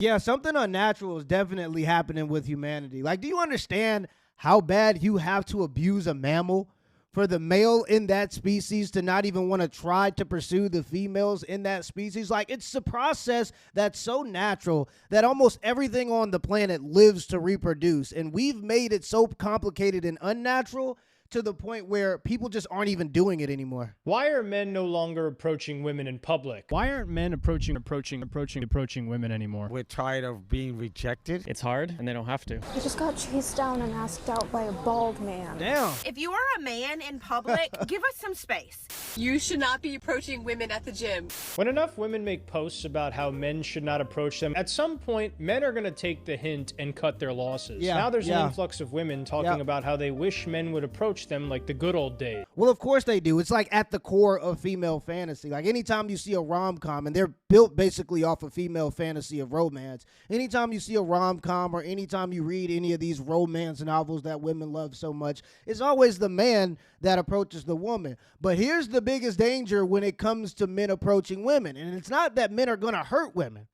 Yeah, something unnatural is definitely happening with humanity. Like, do you understand how bad you have to abuse a mammal for the male in that species to not even want to try to pursue the females in that species? Like, it's a process that's so natural that almost everything on the planet lives to reproduce. And we've made it so complicated and unnatural to the point where people just aren't even doing it anymore. Why are men no longer approaching women in public? Why aren't men approaching women anymore? We're tired of being rejected. It's hard, and they don't have to. I just got chased down and asked out by a bald man. Damn. If you are a man in public, give us some space. You should not be approaching women at the gym. When enough women make posts about how men should not approach them, at some point, men are going to take the hint and cut their losses. Yeah, Now there's yeah. an influx of women talking about how they wish men would approach them like the good old days. Well, of course they do. It's like at the core of female fantasy. Like anytime you see a rom-com, and they're built basically off of female fantasy of romance. Anytime you see a rom-com or anytime you read any of these romance novels that women love so much, it's always the man that approaches the woman. But here's the biggest danger when it comes to men approaching women. And it's not that men are going to hurt women.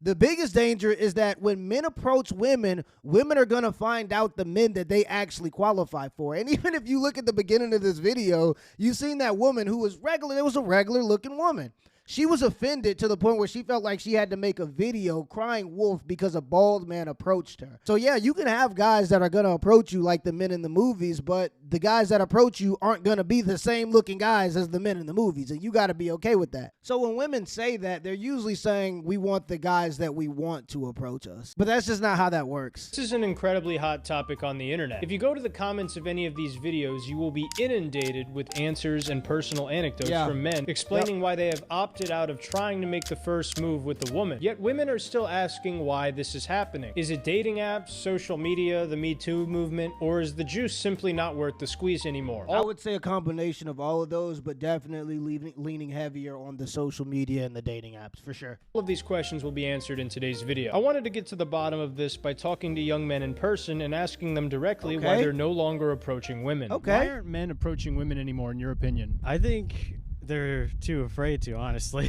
The biggest danger is that when men approach women, women are going to find out the men that they actually qualify for. And even if you look at the beginning of this video, you've seen that woman who was regular. It was a regular looking woman. She was offended to the point where she felt like she had to make a video crying wolf because a bald man approached her. So yeah, you can have guys that are going to approach you like the men in the movies, but the guys that approach you aren't going to be the same looking guys as the men in the movies, and you got to be okay with that. So when women say that, they're usually saying we want the guys that we want to approach us. But that's just not how that works. This is an incredibly hot topic on the internet. If you go to the comments of any of these videos, you will be inundated with answers and personal anecdotes from men explaining why they have opted out of trying to make the first move with a woman. Yet women are still asking why this is happening. Is it dating apps, social media, the Me Too movement, or is the juice simply not worth the squeeze anymore? I would say a combination of all of those, but definitely leaning heavier on the social media and the dating apps, for sure. All of these questions will be answered in today's video. I wanted to get to the bottom of this by talking to young men in person and asking them directly why they're no longer approaching women. Why aren't men approaching women anymore, in your opinion? I think they're too afraid to, honestly.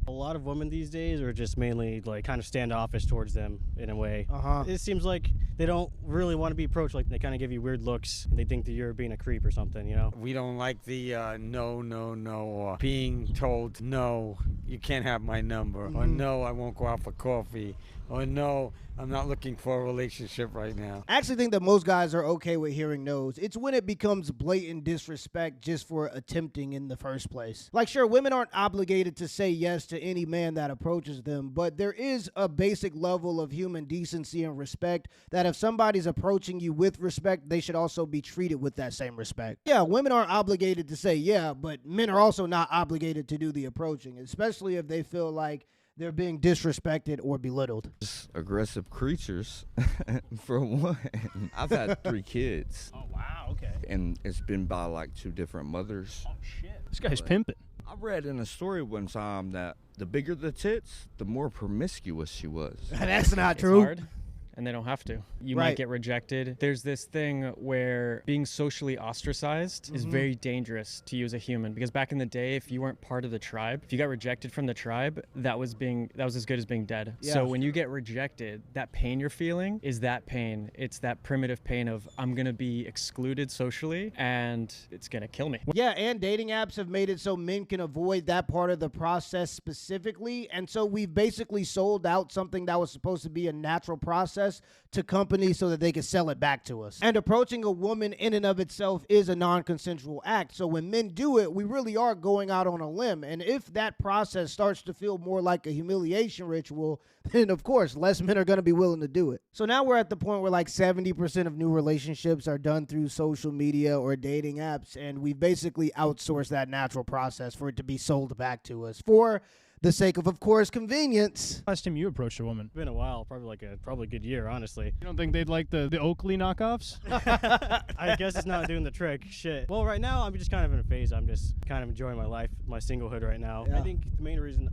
A lot of women these days are just mainly like kind of standoffish towards them in a way. It seems like they don't really want to be approached. Like they kind of give you weird looks and they think that you're being a creep or something, you know? We don't like the no, or being told no, you can't have my number, or no, I won't go out for coffee, or no, I'm not looking for a relationship right now. I actually think that most guys are okay with hearing no's. It's when it becomes blatant disrespect just for attempting in the first place. Like, sure, women aren't obligated to say yes to any man that approaches them, but there is a basic level of human decency and respect that if somebody's approaching you with respect, they should also be treated with that same respect. Yeah, women aren't obligated to say yeah, but men are also not obligated to do the approaching, especially if they feel like they're being disrespected or belittled. Just aggressive creatures, for one. I've had 3 kids. Oh, wow, okay. And it's been by like 2 different mothers. Oh, shit. This guy's pimping. I read in a story one time that the bigger the tits, the more promiscuous she was. That's not It's true. hard, and they don't have to. You might get rejected. There's this thing where being socially ostracized is very dangerous to you as a human, because back in the day, if you weren't part of the tribe, if you got rejected from the tribe, that was as good as being dead. Yeah. So when you get rejected, that pain you're feeling is that pain. It's that primitive pain of I'm gonna be excluded socially and it's gonna kill me. Yeah, and dating apps have made it so men can avoid that part of the process specifically. And so we've basically sold out something that was supposed to be a natural process to companies so that they can sell it back to us. And approaching a woman in and of itself is a non-consensual act. So when men do it, we really are going out on a limb. And if that process starts to feel more like a humiliation ritual, then of course, less men are going to be willing to do it. So now we're at the point where like 70% of new relationships are done through social media or dating apps. And we've basically outsourced that natural process for it to be sold back to us for the sake of course, convenience. Last time you approached a woman? It's been a while, probably a good year, honestly. You don't think they'd like the Oakley knockoffs? I guess it's not doing the trick. Shit. Well, right now, I'm just kind of in a phase. I'm just kind of enjoying my life, my singlehood right now. Yeah. I think the main reason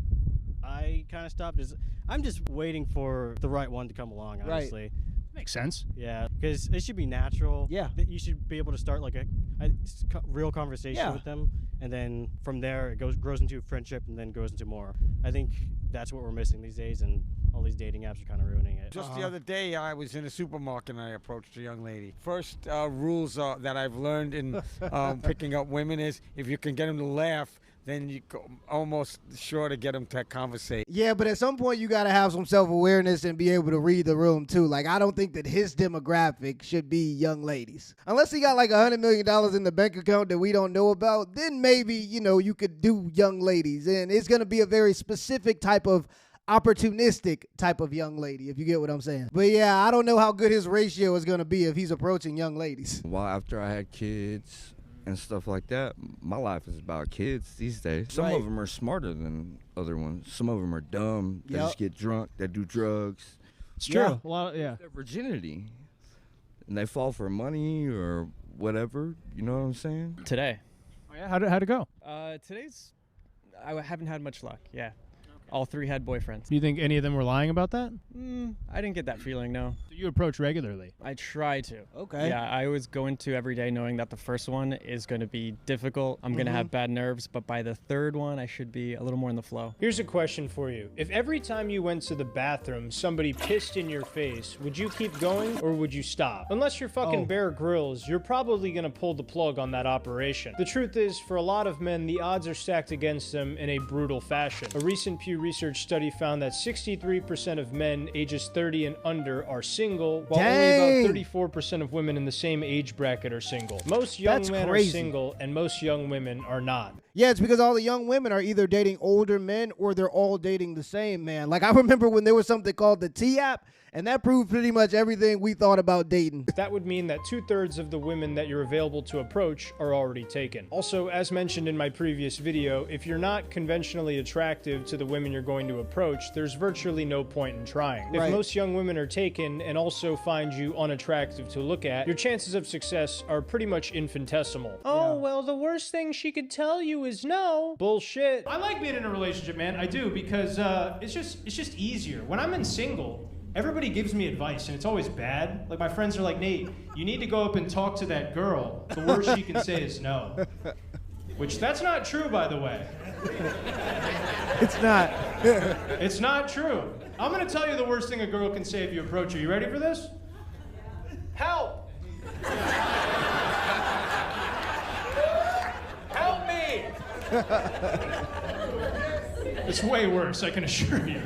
I kind of stopped is I'm just waiting for the right one to come along, honestly. Right. Makes sense. Yeah, because it should be natural. Yeah. You should be able to start like a real conversation with them, and then from there it grows into a friendship and then goes into more. I think that's what we're missing these days, and all these dating apps are kind of ruining it. Just the other day, I was in a supermarket and I approached a young lady. First rules that I've learned in picking up women is if you can get them to laugh, then you almost sure to get them to conversate. Yeah, but at some point you got to have some self-awareness and be able to read the room too. Like, I don't think that his demographic should be young ladies. Unless he got like $100 million in the bank account that we don't know about, then maybe, you know, you could do young ladies. And it's going to be a very specific type of opportunistic type of young lady, if you get what I'm saying. But yeah, I don't know how good his ratio is going to be if he's approaching young ladies. Well, after I had kids and stuff like that, my life is about kids these days. Some of them are smarter than other ones. Some of them are dumb. They just get drunk. They do drugs. It's true. Well, yeah. Their virginity. And they fall for money or whatever. You know what I'm saying? Today. Oh, yeah? How'd it go? I haven't had much luck, yeah. All 3 had boyfriends. Do you think any of them were lying about that? I didn't get that feeling, no. So you approach regularly? I try to. Okay. Yeah, I always go into every day knowing that the first one is going to be difficult. I'm going to have bad nerves, but by the third one, I should be a little more in the flow. Here's a question for you. If every time you went to the bathroom, somebody pissed in your face, would you keep going or would you stop? Unless you're fucking Bear Grylls, you're probably going to pull the plug on that operation. The truth is, for a lot of men, the odds are stacked against them in a brutal fashion. A recent Pew Research study found that 63% of men ages 30 and under are single, while only about 34% of women in the same age bracket are single. Most young men are single, and most young women are not. Yeah, it's because all the young women are either dating older men or they're all dating the same man. Like, I remember when there was something called the T-App, and that proved pretty much everything we thought about dating. That would mean that 2/3 of the women that you're available to approach are already taken. Also, as mentioned in my previous video, if you're not conventionally attractive to the women you're going to approach, there's virtually no point in trying. If most young women are taken and also find you unattractive to look at, your chances of success are pretty much infinitesimal. Oh, well, the worst thing she could tell you is no. Bullshit. I like being in a relationship, man. I do, because it's just easier. When I'm in single, everybody gives me advice, and it's always bad. Like, my friends are like, Nate, you need to go up and talk to that girl. The worst she can say is no. Which, that's not true, by the way. It's not. It's not true. I'm going to tell you the worst thing a girl can say if you approach her. You ready for this? Help! Help me! It's way worse, I can assure you.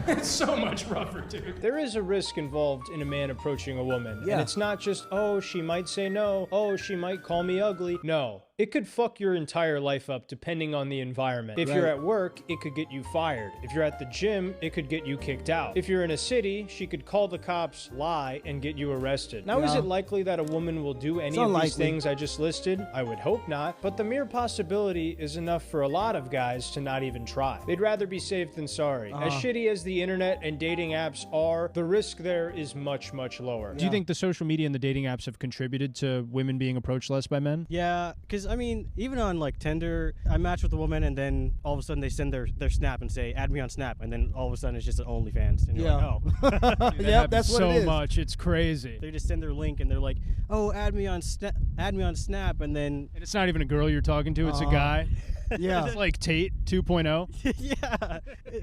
It's so much rougher, dude. There is a risk involved in a man approaching a woman. And it's not just, oh, she might say no. Oh, she might call me ugly. No. It could fuck your entire life up depending on the environment. If you're at work, it could get you fired. If you're at the gym, it could get you kicked out. If you're in a city, she could call the cops, lie, and get you arrested. Now, is it likely that a woman will do any of these things I just listed? I would hope not, but the mere possibility is enough for a lot of guys to not even try. They'd rather be safe than sorry. As shitty as the internet and dating apps are, the risk there is much, much lower. Do you think the social media and the dating apps have contributed to women being approached less by men? Yeah, because I mean, even on like Tinder, I match with a woman and then all of a sudden they send their Snap and say, add me on Snap. And then all of a sudden it's just an OnlyFans. And you're like, oh. Dude, that that's what it is. So much. It's crazy. They just send their link and they're like, oh, add me on Snap. And then. And it's not even a girl you're talking to. It's a guy. Yeah. It's like Tate 2.0. Yeah.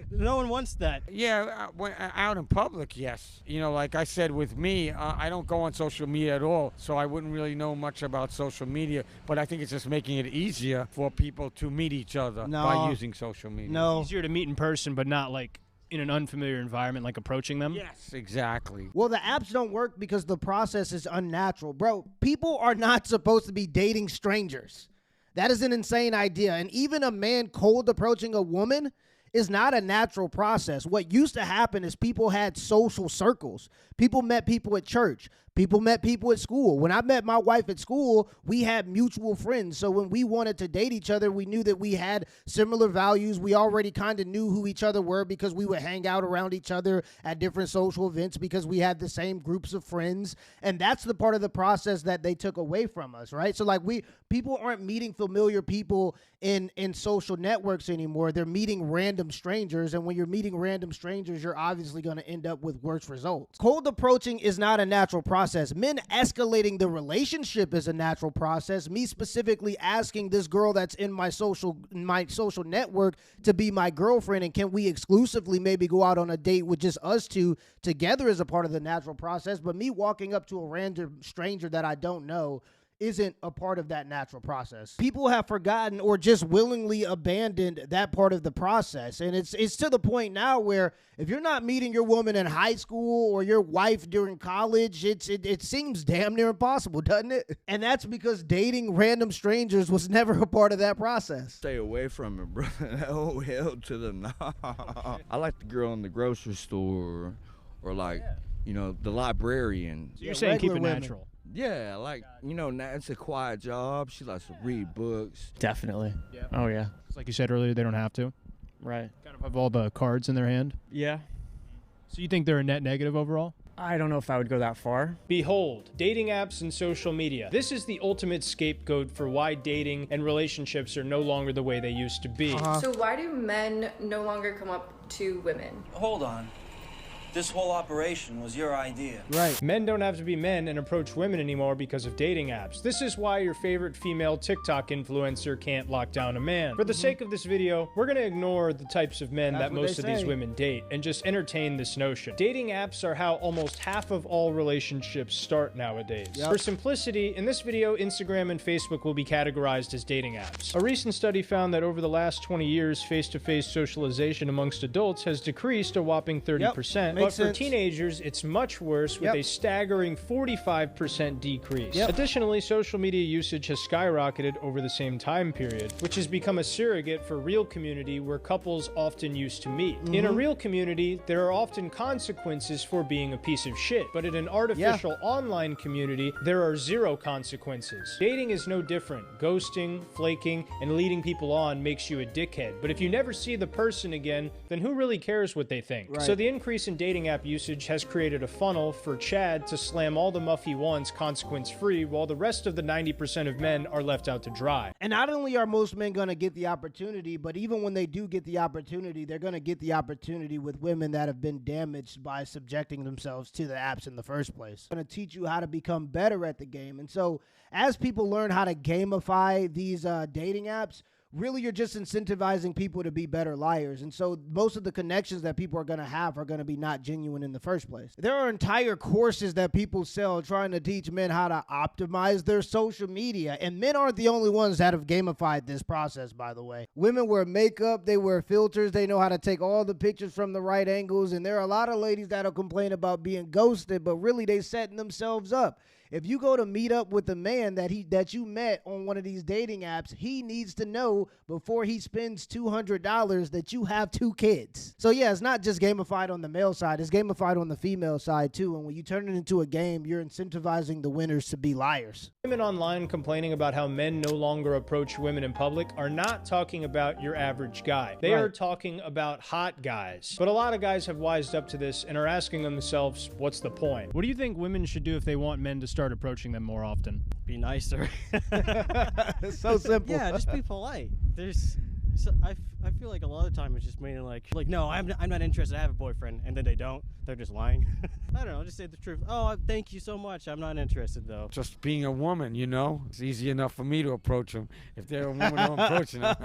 No one wants that. Yeah, out in public, yes. You know, like I said with me, I don't go on social media at all, so I wouldn't really know much about social media, but I think it's just making it easier for people to meet each other by using social media. No. Easier to meet in person, but not like in an unfamiliar environment, like approaching them? Yes, exactly. Well, the apps don't work because the process is unnatural. Bro, people are not supposed to be dating strangers. That is an insane idea. And even a man cold approaching a woman is not a natural process. What used to happen is people had social circles. People met people at church. People met people at school. When I met my wife at school, we had mutual friends. So when we wanted to date each other, we knew that we had similar values. We already kind of knew who each other were because we would hang out around each other at different social events because we had the same groups of friends. And that's the part of the process that they took away from us, right? So like people aren't meeting familiar people in social networks anymore. They're meeting random strangers. And when you're meeting random strangers, you're obviously going to end up with worse results. Cold approaching is not a natural process. process. Men escalating the relationship is a natural process. Me specifically asking this girl that's in my social network to be my girlfriend, and can we exclusively maybe go out on a date with just us two together is a part of the natural process. But me walking up to a random stranger that I don't know isn't a part of that natural process. People have forgotten or just willingly abandoned that part of the process. And it's to the point now where if you're not meeting your woman in high school or your wife during college, it seems damn near impossible, doesn't it? And that's because dating random strangers was never a part of that process. Stay away from it, bro. Oh, hell to the no. I like the girl in the grocery store or like, you know, the librarian. So you're saying keep it natural. Yeah, like, you know, it's a quiet job. She likes to read books. Definitely. Yeah. Oh, yeah. It's like you said earlier, they don't have to. Right. Kind of have all the cards in their hand. Yeah. So you think they're a net negative overall? I don't know if I would go that far. Behold, dating apps and social media. This is the ultimate scapegoat for why dating and relationships are no longer the way they used to be. So why do men no longer come up to women? Hold on. This whole operation was your idea. Right. Men don't have to be men and approach women anymore because of dating apps. This is why your favorite female TikTok influencer can't lock down a man. For the sake of this video, we're gonna ignore the types of men that most of these women date and just entertain this notion. Dating apps are how almost half of all relationships start nowadays. For simplicity, in this video, Instagram and Facebook will be categorized as dating apps. A recent study found that over the last 20 years, face-to-face socialization amongst adults has decreased a whopping 30%. But for teenagers, it's much worse, with a staggering 45% decrease. Additionally, social media usage has skyrocketed over the same time period, which has become a surrogate for real community where couples often used to meet. In a real community, there are often consequences for being a piece of shit, but in an artificial online community, there are zero consequences. Dating is no different. Ghosting, flaking, and leading people on makes you a dickhead, but if you never see the person again, then who really cares what they think? So the increase in dating app usage has created a funnel for Chad to slam all the muff he wants consequence-free, while the rest of the 90% of men are left out to dry. And not only are most men going to get the opportunity, but even when they do get the opportunity, they're going to get the opportunity with women that have been damaged by subjecting themselves to the apps in the first place. It's going to teach you how to become better at the game. And so as people learn how to gamify these dating apps, really you're just incentivizing people to be better liars. And so most of the connections that people are going to be not genuine in the first place. There are entire courses that people sell trying to teach men how to optimize their social media. And men aren't the only ones that have gamified this process, by the way. Women wear makeup, they wear filters, they know how to take all the pictures from the right angles. And there are a lot of ladies that'll complain about being ghosted, but really they setting themselves up. If you go to meet up with a man that you met on one of these dating apps, he needs to know before he spends $200 that you have 2 kids. So yeah, it's not just gamified on the male side, it's gamified on the female side too. And when you turn it into a game, you're incentivizing the winners to be liars. Women online complaining about how men no longer approach women in public are not talking about your average guy. They are talking about hot guys. But a lot of guys have wised up to this and are asking themselves, what's the point? What do you think women should do if they want men to start approaching them more often? Be nicer. It's so simple. Yeah, just be polite. I feel like a lot of the time it's just mainly like no, I'm not interested. I have a boyfriend, and then they don't. They're just lying. I don't know. Just say the truth. Oh, thank you so much. I'm not interested though. Just being a woman, you know, it's easy enough for me to approach them. If they're a woman, I'm approaching them.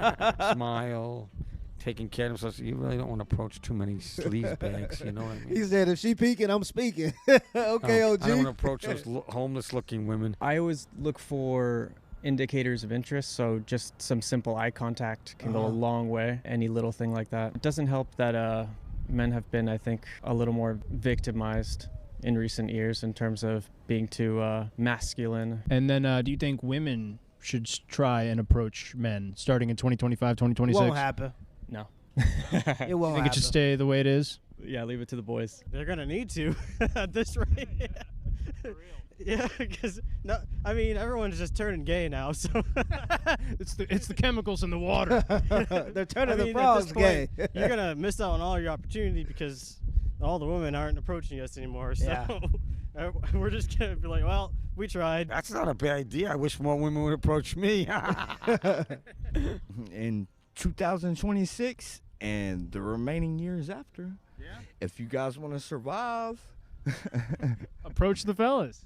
Smile. Taking care of themselves. You really don't want to approach too many sleaze bags, you know what I mean? He said, if she peeking, I'm speaking. Okay, OG. I don't want to approach those homeless-looking women. I always look for indicators of interest, so just some simple eye contact can go a long way. Any little thing like that. It doesn't help that men have been, I think, a little more victimized in recent years in terms of being too masculine. And then do you think women should try and approach men starting in 2025, 2026? Won't happen. No. It won't Think happen. it should stay the way it is? Yeah, leave it to the boys. They're gonna need to at this rate. Yeah, because no, I mean everyone's just turning gay now, so it's the chemicals in the water. They're turning the frogs gay. You're gonna miss out on all your opportunity because all the women aren't approaching us anymore. So we're just gonna be like, well, we tried. That's not a bad idea. I wish more women would approach me. In 2026 and the remaining years after, if you guys want to survive, Approach the fellas.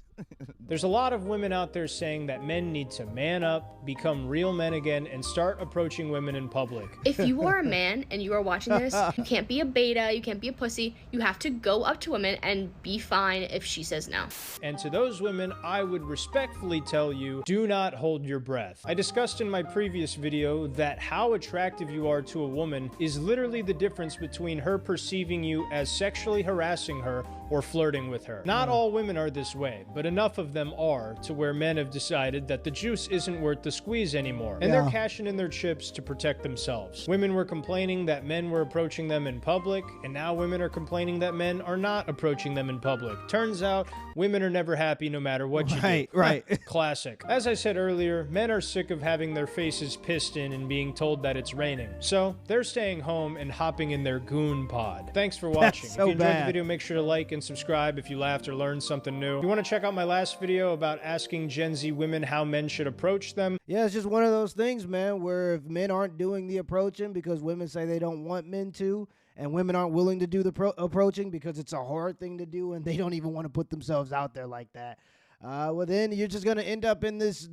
There's a lot of women out there saying that men need to man up, become real men again, and start approaching women in public. If you are a man and you are watching this, you can't be a beta, you can't be a pussy. You have to go up to a woman and be fine if she says no. And to those women, I would respectfully tell you, do not hold your breath. I discussed in my previous video that how attractive you are to a woman is literally the difference between her perceiving you as sexually harassing her or flirting with her. Not all women are this way, but enough of them are to where men have decided that the juice isn't worth the squeeze anymore, and they're cashing in their chips to protect themselves. Women were complaining that men were approaching them in public, and now women are complaining that men are not approaching them in public. Turns out, women are never happy no matter what you do. Right. Classic. As I said earlier, men are sick of having their faces pissed in and being told that it's raining. So, they're staying home and hopping in their goon pod. Thanks for watching. So if you enjoyed bad. the video, make sure to like and subscribe if you laughed or learned something new. If you want to check out my last video about asking Gen Z women how men should approach them. Yeah, it's just one of those things, man, where if men aren't doing the approaching because women say they don't want men to, and women aren't willing to do the approaching because it's a hard thing to do and they don't even want to put themselves out there like that, well, then you're just going to end up in this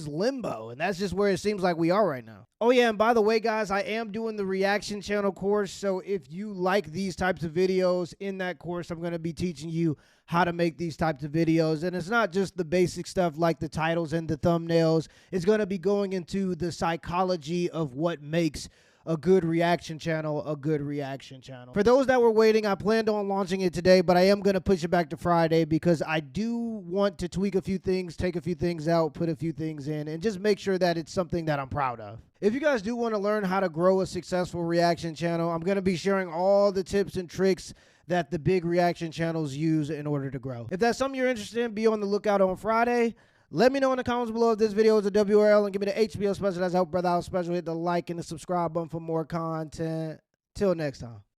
limbo, and that's just where it seems like we are right now. Oh, yeah, and by the way, guys, I am doing the reaction channel course, so if you like these types of videos, in that course, I'm going to be teaching you how to make these types of videos, and it's not just the basic stuff like the titles and the thumbnails. It's going to be going into the psychology of what makes a good reaction channel a good reaction channel. For those that were waiting, I planned on launching it today, but I am going to push it back to Friday because I do want to tweak a few things, take a few things out, put a few things in, and just make sure that it's something that I'm proud of. If you guys do want to learn how to grow a successful reaction channel, I'm going to be sharing all the tips and tricks that the big reaction channels use in order to grow. If that's something you're interested in, be on the lookout on Friday. Let me know in the comments below if this video is a WRL, and give me the HBO special. That's Help Brother Out special. Hit the like and the subscribe button for more content. Till next time.